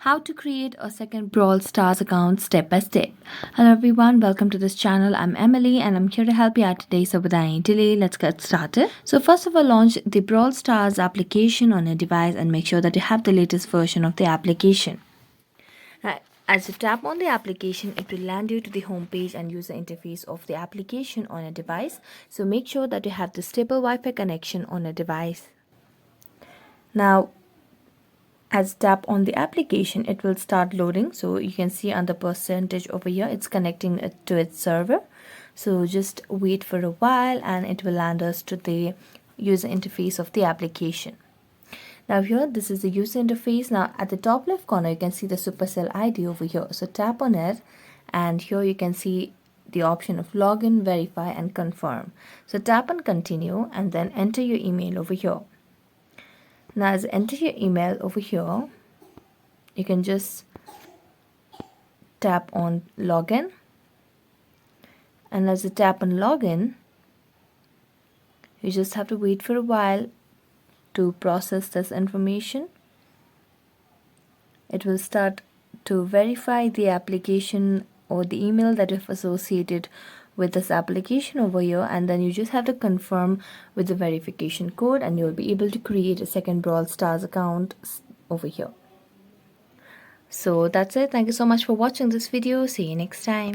How to create a second Brawl Stars account step by step. Hello everyone, welcome to this channel. I'm Emily and I'm here to help you out today. So without any delay, let's get started. So first of all, launch the Brawl Stars application on your device and make sure that you have the latest version of the application. As you tap on the application, it will land you to the home page and user interface of the application on your device. So make sure that you have the stable Wi-Fi connection on your device. Now, as tap on the application, it will start loading. So you can see on the percentage over here, it's connecting it to its server. So just wait for a while and it will land us to the user interface of the application. Now here, this is the user interface. Now at the top left corner, you can see the Supercell ID over here. So tap on it and here you can see the option of login, verify and confirm. So tap on continue and then enter your email over here. Now as you enter your email over here, you can just tap on login. And as you tap on login, you just have to wait for a while to process this information. It will start to verify the application or the email that is associated with this application over here, and then you just have to confirm with the verification code and you'll be able to create a second Brawl Stars account over here. So that's it. Thank you so much for watching this video. See you next time.